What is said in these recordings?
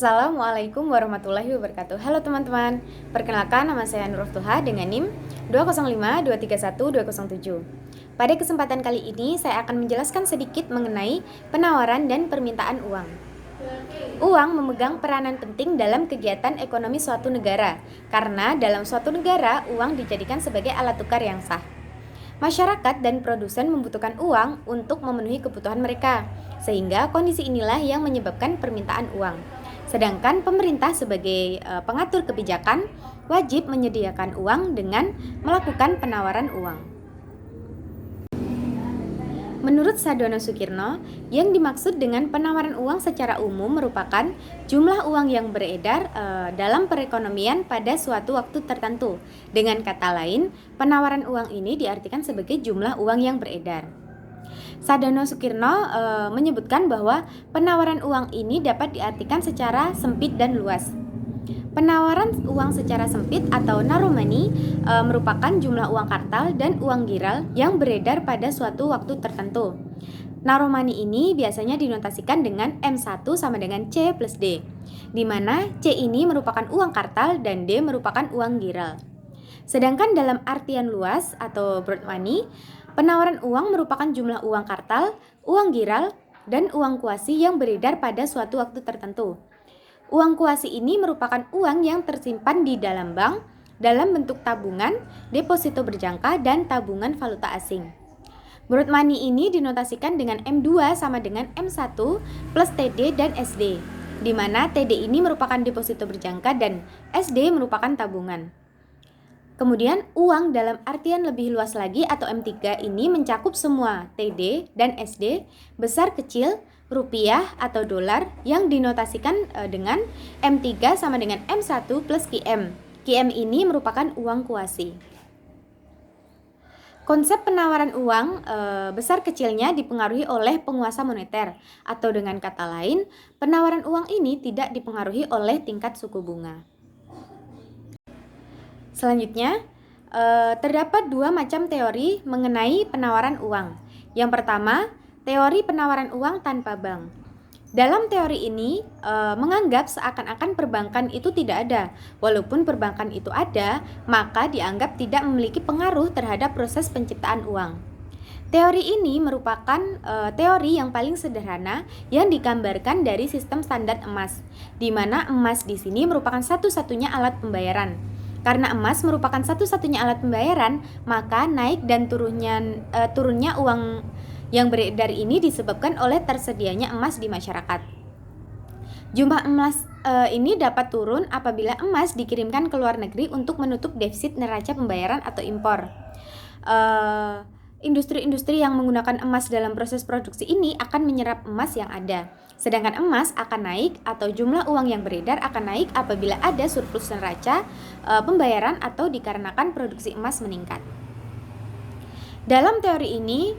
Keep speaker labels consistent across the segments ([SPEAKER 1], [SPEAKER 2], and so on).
[SPEAKER 1] Assalamualaikum warahmatullahi wabarakatuh. Halo teman-teman, perkenalkan nama saya Nurul Tuha dengan NIM 205231207. Pada kesempatan kali ini saya akan menjelaskan sedikit mengenai penawaran dan permintaan uang. Uang memegang peranan penting dalam kegiatan ekonomi suatu negara, karena dalam suatu negara uang dijadikan sebagai alat tukar yang sah. Masyarakat dan produsen membutuhkan uang untuk memenuhi kebutuhan mereka, sehingga kondisi inilah yang menyebabkan permintaan uang. Sedangkan pemerintah sebagai pengatur kebijakan wajib menyediakan uang dengan melakukan penawaran uang. Menurut Sadono Sukirno, yang dimaksud dengan penawaran uang secara umum merupakan jumlah uang yang beredar dalam perekonomian pada suatu waktu tertentu. Dengan kata lain, penawaran uang ini diartikan sebagai jumlah uang yang beredar. Sadono Sukirno menyebutkan bahwa penawaran uang ini dapat diartikan secara sempit dan luas. Penawaran uang secara sempit atau narrow money merupakan jumlah uang kartal dan uang giral yang beredar pada suatu waktu tertentu. Narrow money ini biasanya dinotasikan dengan M1 sama dengan C plus D, di mana C ini merupakan uang kartal dan D merupakan uang giral. Sedangkan dalam artian luas atau broad money, penawaran uang merupakan jumlah uang kartal, uang giral, dan uang kuasi yang beredar pada suatu waktu tertentu. Uang kuasi ini merupakan uang yang tersimpan di dalam bank dalam bentuk tabungan, deposito berjangka, dan tabungan valuta asing. Broad money ini dinotasikan dengan M2 sama dengan M1 plus TD dan SD, di mana TD ini merupakan deposito berjangka dan SD merupakan tabungan. Kemudian uang dalam artian lebih luas lagi atau M3 ini mencakup semua TD dan SD, besar kecil, rupiah atau dolar yang dinotasikan dengan M3 sama dengan M1 plus QM. QM ini merupakan uang kuasi. Konsep penawaran uang besar kecilnya dipengaruhi oleh penguasa moneter, atau dengan kata lain, penawaran uang ini tidak dipengaruhi oleh tingkat suku bunga. Selanjutnya, terdapat dua macam teori mengenai penawaran uang. Yang pertama, teori penawaran uang tanpa bank. Dalam teori ini menganggap seakan-akan perbankan itu tidak ada. Walaupun perbankan itu ada, maka dianggap tidak memiliki pengaruh terhadap proses penciptaan uang. Teori ini merupakan teori yang paling sederhana yang digambarkan dari sistem standar emas, di mana emas di sini merupakan satu-satunya alat pembayaran. Karena emas merupakan satu-satunya alat pembayaran, maka naik dan turunnya uang yang beredar ini disebabkan oleh tersedianya emas di masyarakat. Jumlah emas ini dapat turun apabila emas dikirimkan ke luar negeri untuk menutup defisit neraca pembayaran atau impor. Industri-industri yang menggunakan emas dalam proses produksi ini akan menyerap emas yang ada. Sedangkan emas akan naik atau jumlah uang yang beredar akan naik apabila ada surplus neraca pembayaran atau dikarenakan produksi emas meningkat. Dalam teori ini,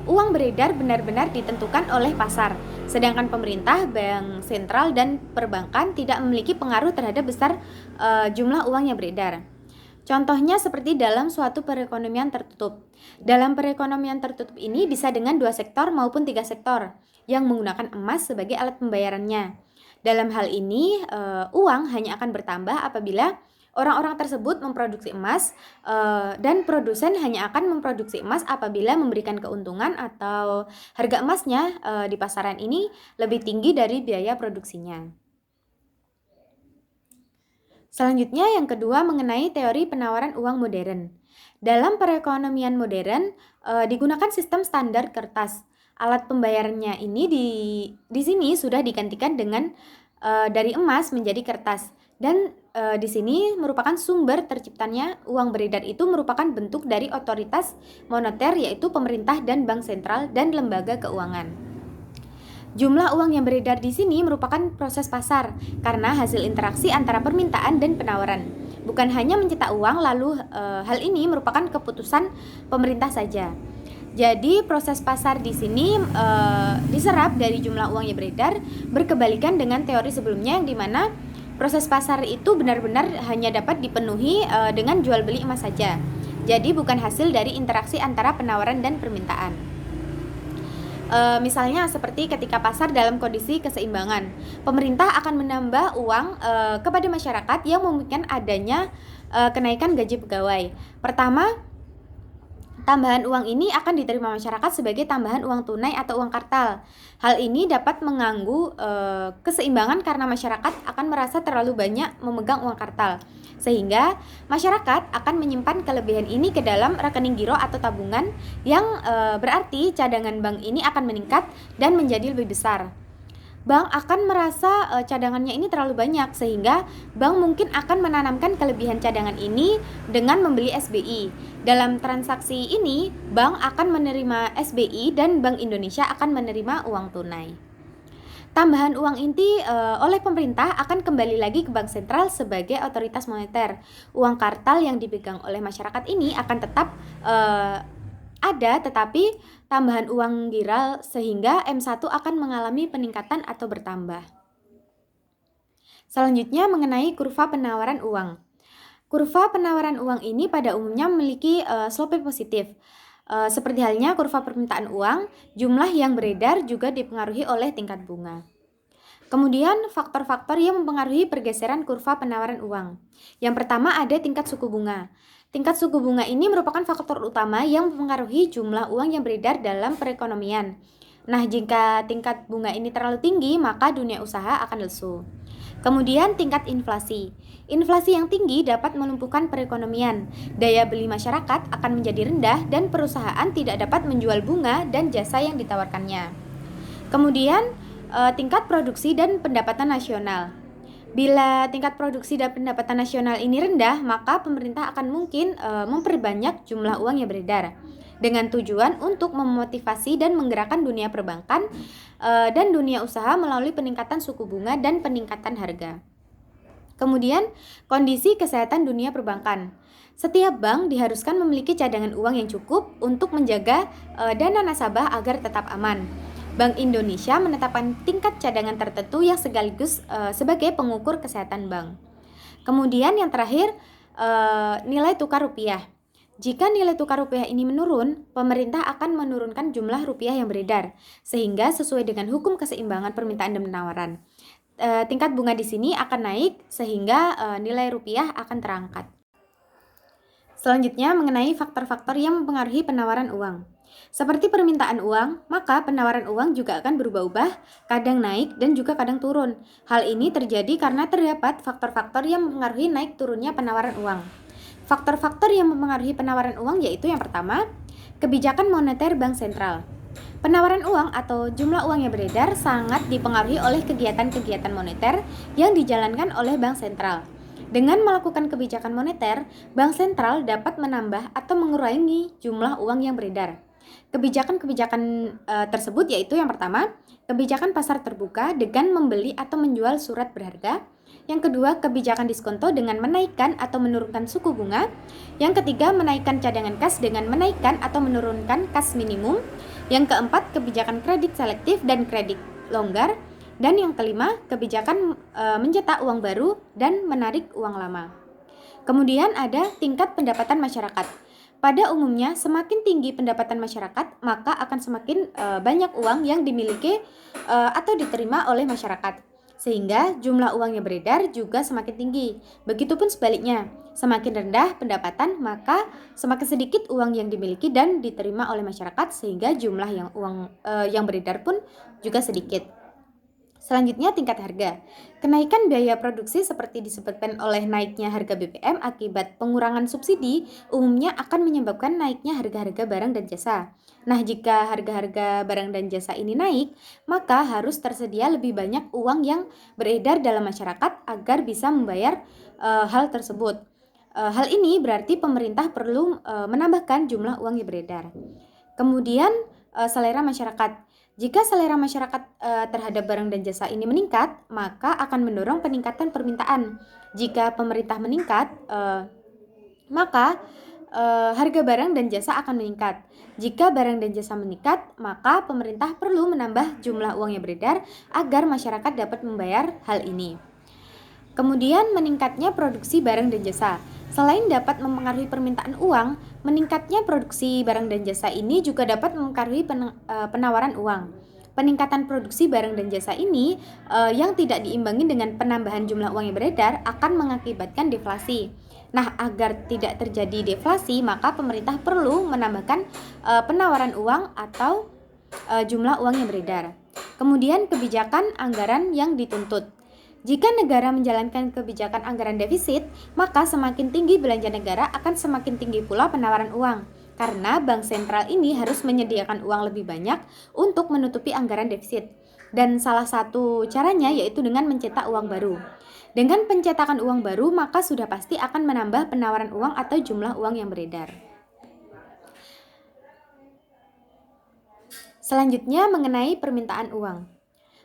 [SPEAKER 1] uang beredar benar-benar ditentukan oleh pasar, sedangkan pemerintah, bank sentral, dan perbankan tidak memiliki pengaruh terhadap besar jumlah uang yang beredar. Contohnya seperti dalam suatu perekonomian tertutup. Dalam perekonomian tertutup ini bisa dengan 2 sektor maupun 3 sektor yang menggunakan emas sebagai alat pembayarannya. Dalam hal ini, uang hanya akan bertambah apabila orang-orang tersebut memproduksi emas dan produsen hanya akan memproduksi emas apabila memberikan keuntungan atau harga emasnya di pasaran ini lebih tinggi dari biaya produksinya. Selanjutnya yang kedua mengenai teori penawaran uang modern. Dalam perekonomian modern digunakan sistem standar kertas. Alat pembayarannya ini di sini sudah digantikan dengan dari emas menjadi kertas. Dan di sini merupakan sumber terciptanya uang beredar itu merupakan bentuk dari otoritas moneter yaitu pemerintah dan bank sentral dan lembaga keuangan. Jumlah uang yang beredar di sini merupakan proses pasar karena hasil interaksi antara permintaan dan penawaran. Bukan hanya mencetak uang, lalu hal ini merupakan keputusan pemerintah saja. Jadi proses pasar di sini diserap dari jumlah uang yang beredar, berkebalikan dengan teori sebelumnya yang dimana proses pasar itu benar-benar hanya dapat dipenuhi dengan jual beli emas saja. Jadi bukan hasil dari interaksi antara penawaran dan permintaan. Misalnya seperti ketika pasar dalam kondisi keseimbangan, pemerintah akan menambah uang kepada masyarakat yang memungkinkan adanya kenaikan gaji pegawai. Pertama, tambahan uang ini akan diterima masyarakat sebagai tambahan uang tunai atau uang kartal. Hal ini dapat mengganggu keseimbangan karena masyarakat akan merasa terlalu banyak memegang uang kartal. Sehingga masyarakat akan menyimpan kelebihan ini ke dalam rekening giro atau tabungan yang berarti cadangan bank ini akan meningkat dan menjadi lebih besar. Bank akan merasa cadangannya ini terlalu banyak sehingga bank mungkin akan menanamkan kelebihan cadangan ini dengan membeli SBI. Dalam transaksi ini, bank akan menerima SBI dan Bank Indonesia akan menerima uang tunai. Tambahan uang inti oleh pemerintah akan kembali lagi ke bank sentral sebagai otoritas moneter. Uang kartal yang dipegang oleh masyarakat ini akan tetap ada, tetapi tambahan uang giral sehingga M1 akan mengalami peningkatan atau bertambah. Selanjutnya mengenai kurva penawaran uang. Kurva penawaran uang ini pada umumnya memiliki slope positif. Seperti halnya kurva permintaan uang, jumlah yang beredar juga dipengaruhi oleh tingkat bunga. Kemudian faktor-faktor yang mempengaruhi pergeseran kurva penawaran uang. Yang pertama ada tingkat suku bunga. Tingkat suku bunga ini merupakan faktor utama yang mempengaruhi jumlah uang yang beredar dalam perekonomian. Nah, jika tingkat bunga ini terlalu tinggi, maka dunia usaha akan lesu. Kemudian tingkat inflasi. Inflasi yang tinggi dapat melumpuhkan perekonomian. Daya beli masyarakat akan menjadi rendah dan perusahaan tidak dapat menjual bunga dan jasa yang ditawarkannya. Kemudian tingkat produksi dan pendapatan nasional. Bila tingkat produksi dan pendapatan nasional ini rendah, maka pemerintah akan mungkin memperbanyak jumlah uang yang beredar dengan tujuan untuk memotivasi dan menggerakkan dunia perbankan dan dunia usaha melalui peningkatan suku bunga dan peningkatan harga. Kemudian, kondisi kesehatan dunia perbankan. Setiap bank diharuskan memiliki cadangan uang yang cukup untuk menjaga dana nasabah agar tetap aman. Bank Indonesia menetapkan tingkat cadangan tertentu yang sekaligus sebagai pengukur kesehatan bank. Kemudian yang terakhir, nilai tukar rupiah. Jika nilai tukar rupiah ini menurun, pemerintah akan menurunkan jumlah rupiah yang beredar, sehingga sesuai dengan hukum keseimbangan permintaan dan penawaran. Tingkat bunga di sini akan naik sehingga nilai rupiah akan terangkat. Selanjutnya mengenai faktor-faktor yang mempengaruhi penawaran uang. Seperti permintaan uang, maka penawaran uang juga akan berubah-ubah, kadang naik dan juga kadang turun. Hal ini terjadi karena terdapat faktor-faktor yang mempengaruhi naik turunnya penawaran uang. Faktor-faktor yang mempengaruhi penawaran uang yaitu yang pertama, kebijakan moneter bank sentral. Penawaran uang atau jumlah uang yang beredar sangat dipengaruhi oleh kegiatan-kegiatan moneter yang dijalankan oleh bank sentral. Dengan melakukan kebijakan moneter, bank sentral dapat menambah atau mengurangi jumlah uang yang beredar. Kebijakan-kebijakan tersebut yaitu yang pertama, kebijakan pasar terbuka dengan membeli atau menjual surat berharga. Yang kedua, kebijakan diskonto dengan menaikkan atau menurunkan suku bunga. Yang ketiga, menaikkan cadangan kas dengan menaikkan atau menurunkan kas minimum. Yang keempat, kebijakan kredit selektif dan kredit longgar. Dan yang kelima, kebijakan mencetak uang baru dan menarik uang lama. Kemudian ada tingkat pendapatan masyarakat. Pada umumnya, semakin tinggi pendapatan masyarakat, maka akan semakin banyak uang yang dimiliki atau diterima oleh masyarakat. Sehingga jumlah uang yang beredar juga semakin tinggi. Begitupun sebaliknya, semakin rendah pendapatan, maka semakin sedikit uang yang dimiliki dan diterima oleh masyarakat, sehingga jumlah yang beredar pun juga sedikit. Selanjutnya tingkat harga. Kenaikan biaya produksi seperti disebutkan oleh naiknya harga BBM akibat pengurangan subsidi umumnya akan menyebabkan naiknya harga-harga barang dan jasa. Nah, jika harga-harga barang dan jasa ini naik, maka harus tersedia lebih banyak uang yang beredar dalam masyarakat agar bisa membayar hal tersebut. Hal ini berarti pemerintah perlu menambahkan jumlah uang yang beredar. Kemudian selera masyarakat. Jika selera masyarakat terhadap barang dan jasa ini meningkat, maka akan mendorong peningkatan permintaan. Jika pemerintah meningkat, maka harga barang dan jasa akan meningkat. Jika barang dan jasa meningkat, maka pemerintah perlu menambah jumlah uang yang beredar agar masyarakat dapat membayar hal ini. Kemudian meningkatnya produksi barang dan jasa. Selain dapat mempengaruhi permintaan uang, meningkatnya produksi barang dan jasa ini juga dapat mempengaruhi penawaran uang. Peningkatan produksi barang dan jasa ini yang tidak diimbangi dengan penambahan jumlah uang yang beredar akan mengakibatkan deflasi. Nah, agar tidak terjadi deflasi, maka pemerintah perlu menambahkan penawaran uang atau jumlah uang yang beredar. Kemudian kebijakan anggaran yang dituntut. Jika negara menjalankan kebijakan anggaran defisit, maka semakin tinggi belanja negara akan semakin tinggi pula penawaran uang. Karena bank sentral ini harus menyediakan uang lebih banyak untuk menutupi anggaran defisit. Dan salah satu caranya yaitu dengan mencetak uang baru. Dengan pencetakan uang baru, maka sudah pasti akan menambah penawaran uang atau jumlah uang yang beredar. Selanjutnya mengenai permintaan uang.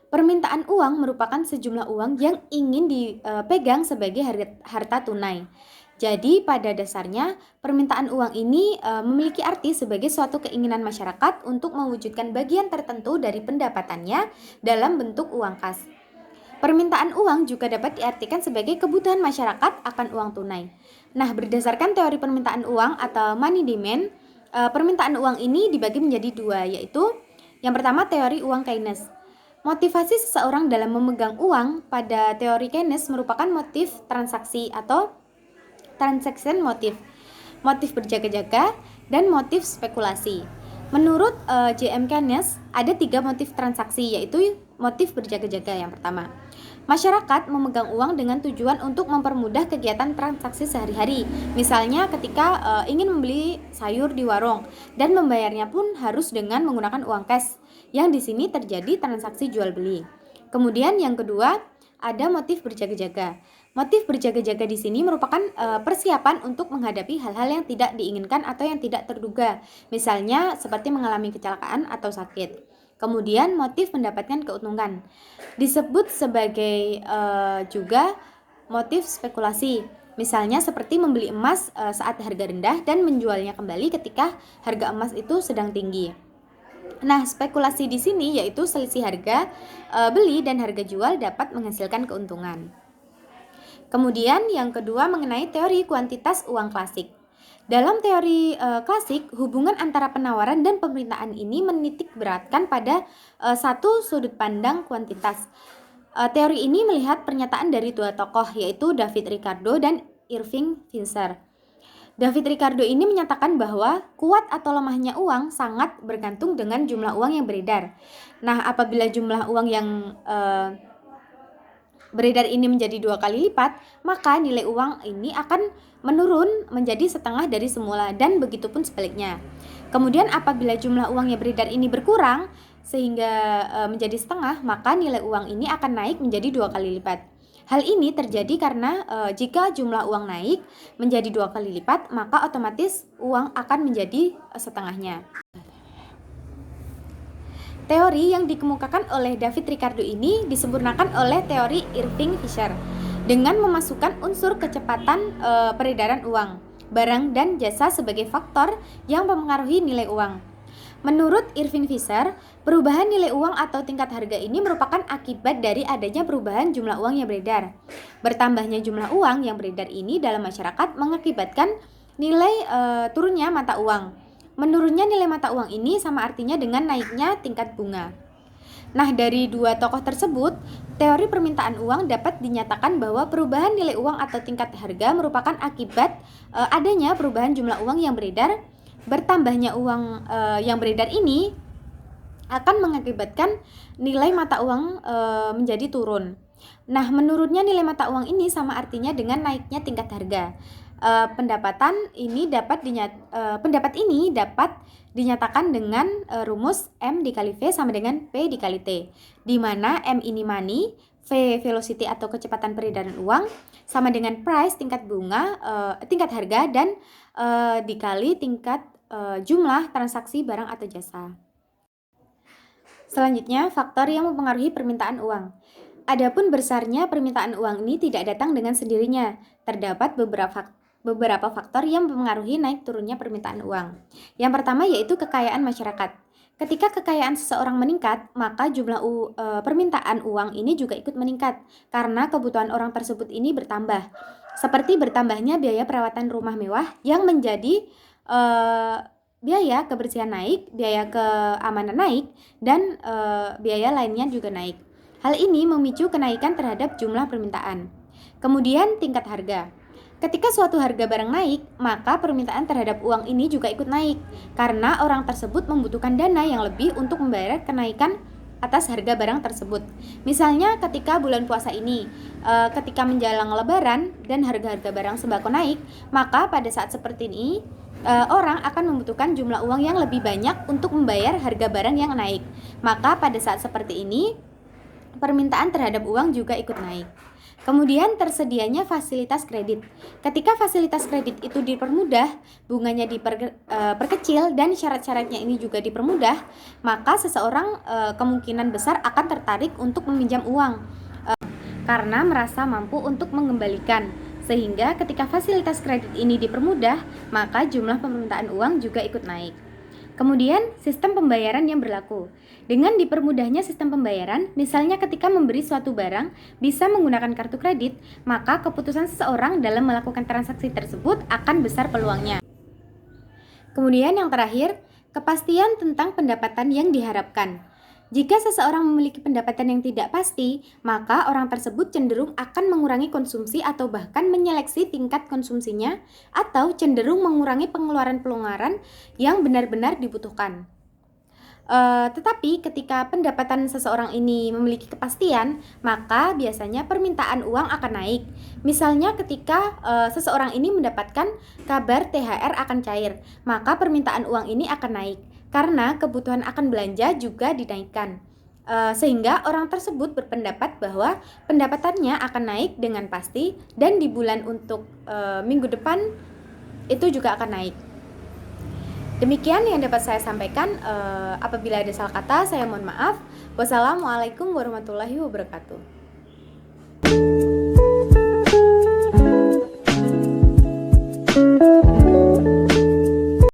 [SPEAKER 1] Permintaan uang merupakan sejumlah uang yang ingin dipegang sebagai harta tunai. Jadi pada dasarnya permintaan uang ini memiliki arti sebagai suatu keinginan masyarakat untuk mewujudkan bagian tertentu dari pendapatannya dalam bentuk uang kas. Permintaan uang juga dapat diartikan sebagai kebutuhan masyarakat akan uang tunai. Nah, berdasarkan teori permintaan uang atau money demand, permintaan uang ini dibagi menjadi dua, yaitu yang pertama teori uang Keynes. Motivasi seseorang dalam memegang uang pada teori Keynes merupakan motif transaksi atau transaction motif, motif berjaga-jaga, dan motif spekulasi. Menurut J.M. Keynes, ada 3 motif transaksi, yaitu motif berjaga-jaga yang pertama. Masyarakat memegang uang dengan tujuan untuk mempermudah kegiatan transaksi sehari-hari. Misalnya ketika ingin membeli sayur di warung dan membayarnya pun harus dengan menggunakan uang cash, yang di sini terjadi transaksi jual beli. Kemudian yang kedua, ada motif berjaga-jaga. Motif berjaga-jaga di sini merupakan persiapan untuk menghadapi hal-hal yang tidak diinginkan atau yang tidak terduga. Misalnya seperti mengalami kecelakaan atau sakit. Kemudian motif mendapatkan keuntungan. Disebut sebagai juga motif spekulasi. Misalnya seperti membeli emas saat harga rendah dan menjualnya kembali ketika harga emas itu sedang tinggi. Nah, spekulasi di sini yaitu selisih harga beli dan harga jual dapat menghasilkan keuntungan. Kemudian yang kedua mengenai teori kuantitas uang klasik. Dalam teori klasik, hubungan antara penawaran dan permintaan ini menitik beratkan pada satu sudut pandang kuantitas. Teori ini melihat pernyataan dari dua tokoh yaitu David Ricardo dan Irving Fisher. David Ricardo ini menyatakan bahwa kuat atau lemahnya uang sangat bergantung dengan jumlah uang yang beredar. Nah, apabila jumlah uang yang beredar ini menjadi 2 kali lipat, maka nilai uang ini akan menurun menjadi setengah dari semula dan begitu pun sebaliknya. Kemudian apabila jumlah uang yang beredar ini berkurang sehingga menjadi setengah, maka nilai uang ini akan naik menjadi 2 kali lipat. Hal ini terjadi karena jika jumlah uang naik menjadi 2 kali lipat, maka otomatis uang akan menjadi setengahnya. Teori yang dikemukakan oleh David Ricardo ini disempurnakan oleh teori Irving Fisher dengan memasukkan unsur kecepatan peredaran uang, barang dan jasa sebagai faktor yang mempengaruhi nilai uang. Menurut Irving Fisher, perubahan nilai uang atau tingkat harga ini merupakan akibat dari adanya perubahan jumlah uang yang beredar. Bertambahnya jumlah uang yang beredar ini dalam masyarakat mengakibatkan nilai turunnya mata uang. Menurunnya nilai mata uang ini sama artinya dengan naiknya tingkat bunga. Nah, dari dua tokoh tersebut, teori permintaan uang dapat dinyatakan bahwa perubahan nilai uang atau tingkat harga merupakan akibat adanya perubahan jumlah uang yang beredar. Bertambahnya uang yang beredar ini akan mengakibatkan nilai mata uang menjadi turun. Nah, menurunnya nilai mata uang ini sama artinya dengan naiknya tingkat harga. Pendapat ini dapat dinyatakan dengan rumus M dikali V sama dengan P dikali T, di mana M ini money, V velocity atau kecepatan peredaran uang, sama dengan price tingkat bunga, tingkat harga, dan dikali tingkat jumlah transaksi barang atau jasa. Selanjutnya, faktor yang mempengaruhi permintaan uang. Adapun besarnya permintaan uang ini tidak datang dengan sendirinya. Terdapat beberapa faktor yang mempengaruhi naik turunnya permintaan uang. Yang pertama yaitu kekayaan masyarakat. Ketika kekayaan seseorang meningkat, maka permintaan uang ini juga ikut meningkat karena kebutuhan orang tersebut ini bertambah. Seperti bertambahnya biaya perawatan rumah mewah yang menjadi eh, biaya kebersihan naik, biaya keamanan naik, dan biaya lainnya juga naik. Hal ini memicu kenaikan terhadap jumlah permintaan. Kemudian tingkat harga. Ketika suatu harga barang naik, maka permintaan terhadap uang ini juga ikut naik karena orang tersebut membutuhkan dana yang lebih untuk membayar kenaikan atas harga barang tersebut. Misalnya ketika bulan puasa ini, ketika menjelang lebaran dan harga-harga barang sembako naik, maka pada saat seperti ini orang akan membutuhkan jumlah uang yang lebih banyak untuk membayar harga barang yang naik. Maka pada saat seperti ini, permintaan terhadap uang juga ikut naik. Kemudian tersedianya fasilitas kredit. Ketika fasilitas kredit itu dipermudah, bunganya diperkecil dan syarat-syaratnya ini juga dipermudah, maka seseorang kemungkinan besar akan tertarik untuk meminjam uang karena merasa mampu untuk mengembalikan. Sehingga ketika fasilitas kredit ini dipermudah, maka jumlah permintaan uang juga ikut naik. Kemudian, sistem pembayaran yang berlaku. Dengan dipermudahnya sistem pembayaran, misalnya ketika memberi suatu barang bisa menggunakan kartu kredit, maka keputusan seseorang dalam melakukan transaksi tersebut akan besar peluangnya. Kemudian yang terakhir, kepastian tentang pendapatan yang diharapkan. Jika seseorang memiliki pendapatan yang tidak pasti, maka orang tersebut cenderung akan mengurangi konsumsi atau bahkan menyeleksi tingkat konsumsinya atau cenderung mengurangi pengeluaran-pengeluaran yang benar-benar dibutuhkan. Tetapi ketika pendapatan seseorang ini memiliki kepastian, maka biasanya permintaan uang akan naik. Misalnya ketika seseorang ini mendapatkan kabar THR akan cair, maka permintaan uang ini akan naik karena kebutuhan akan belanja juga dinaikkan. Sehingga orang tersebut berpendapat bahwa pendapatannya akan naik dengan pasti dan di bulan untuk minggu depan itu juga akan naik. Demikian yang dapat saya sampaikan. Apabila ada salah kata, saya mohon maaf. Wassalamualaikum warahmatullahi wabarakatuh.